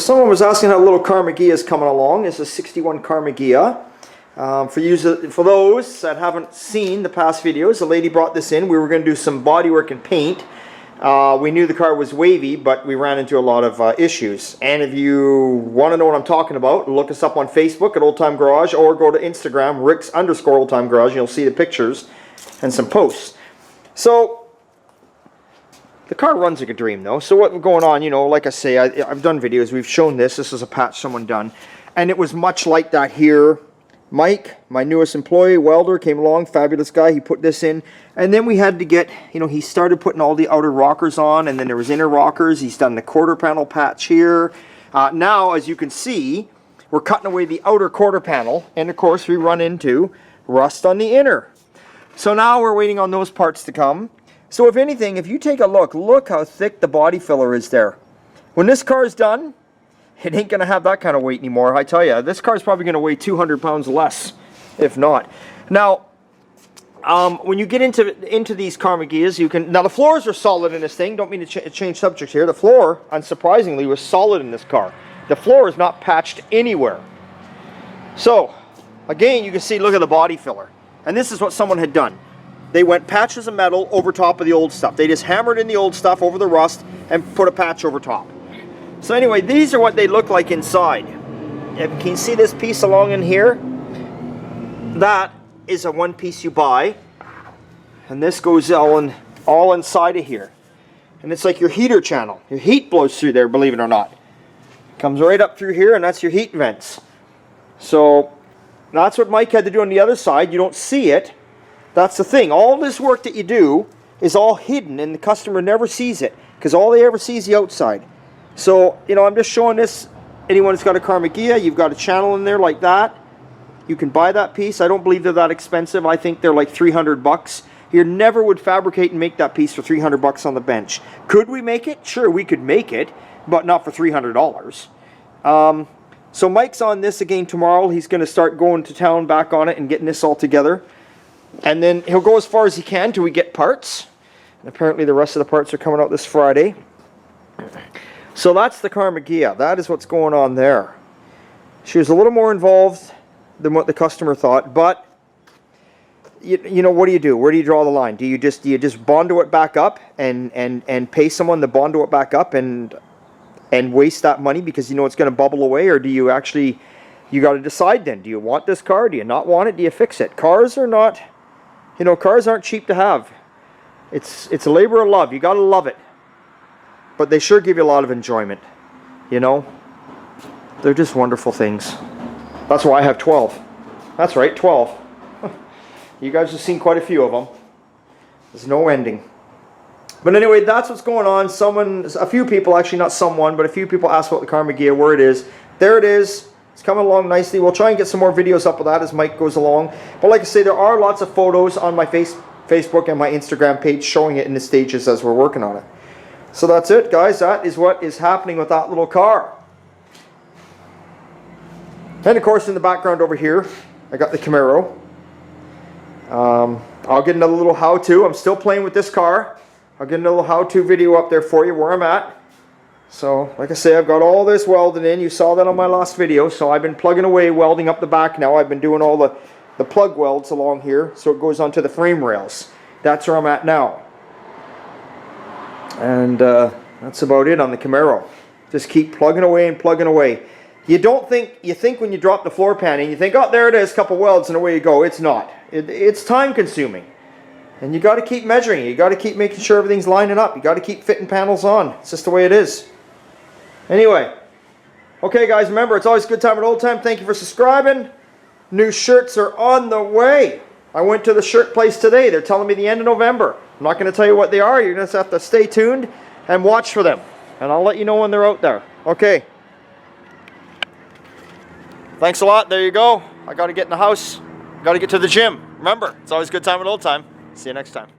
someone was asking how little Karmann is coming along. This is a 61 Karmann. For those that haven't seen the past videos, the lady brought this in. We were going to do some bodywork and paint. We knew the car was wavy, but we ran into a lot of issues. And if you want to know what I'm talking about, look us up on Facebook at Old Time Garage, or go to Instagram, Rick's_Old Time Garage, and you'll see the pictures and some posts. So the car runs like a dream, though. So what's going on, you know, like I say, I've done videos, we've shown this. This is a patch someone done. And it was much like that here. Mike, my newest employee, welder, came along, fabulous guy, he put this in. And then we had to get, you know, he started putting all the outer rockers on, and then there was inner rockers. He's done the quarter panel patch here. Now, as you can see, we're cutting away the outer quarter panel, and of course we run into rust on the inner. So now we're waiting on those parts to come. So if anything, if you take a look how thick the body filler is there. When this car is done, it ain't going to have that kind of weight anymore. I tell you, this car is probably going to weigh 200 pounds less, if not. Now, when you get into these Karmann, you can... Now, the floors are solid in this thing. Don't mean to change subject here. The floor, unsurprisingly, was solid in this car. The floor is not patched anywhere. So, again, you can see, look at the body filler. And this is what someone had done. They went patches of metal over top of the old stuff. They just hammered in the old stuff over the rust and put a patch over top. So anyway, these are what they look like inside. If you can see this piece along in here, that is a one piece you buy. And this goes all inside of here. And it's like your heater channel. Your heat blows through there, believe it or not. Comes right up through here, and that's your heat vents. So that's what Mike had to do on the other side. You don't see it. That's the thing. All this work that you do is all hidden, and the customer never sees it, because all they ever see is the outside. So, you know, I'm just showing this. Anyone that's got a Karmann, you've got a channel in there like that. You can buy that piece. I don't believe they're that expensive. I think they're like 300 bucks. You never would fabricate and make that piece for 300 bucks on the bench. Could we make it? Sure, we could make it, but not for $300. So Mike's on this again tomorrow. He's going to start going to town back on it and getting this all together. And then he'll go as far as he can till we get parts. And apparently the rest of the parts are coming out this Friday. So that's the Karmann. That is what's going on there. She was a little more involved than what the customer thought, but you know, what do you do? Where do you draw the line? Do you just bondo it back up and pay someone to bondo it back up and waste that money because you know it's going to bubble away, or do you actually, you got to decide then, do you want this car? Do you not want it? Do you fix it? Cars are not, you know, cars aren't cheap to have. It's a labor of love. You got to love it. But they sure give you a lot of enjoyment, you know. They're just wonderful things. That's why I have 12. That's right, 12. You guys have seen quite a few of them. There's no ending. But anyway, that's what's going on. A few people, actually not someone, but a few people asked about the Karmann, where it is. There it is. It's coming along nicely. We'll try and get some more videos up of that as Mike goes along. But like I say, there are lots of photos on my Facebook and my Instagram page showing it in the stages as we're working on it. So that's it, guys. That is what is happening with that little car. And of course, in the background over here, I got the Camaro. I'll get another little how-to. I'm still playing with this car. I'll get another how-to video up there for you where I'm at. So, like I say, I've got all this welded in. You saw that on my last video. So I've been plugging away, welding up the back now. I've been doing all the plug welds along here, so it goes onto the frame rails. That's where I'm at now. And that's about it on the Camaro. Just keep plugging away and plugging away. You think when you drop the floor panning, you think, oh, there it is, a couple welds and away you go. It's not. It's time consuming. And you got to keep measuring. You got to keep making sure everything's lining up. You got to keep fitting panels on. It's just the way it is. Anyway. Okay, guys, remember, it's always a good time at Old Time. Thank you for subscribing. New shirts are on the way. I went to the shirt place today. They're telling me the end of November. I'm not going to tell you what they are. You're going to have to stay tuned and watch for them. And I'll let you know when they're out there. Okay. Thanks a lot. There you go. I got to get in the house. Got to get to the gym. Remember, it's always a good time at Old Time. See you next time.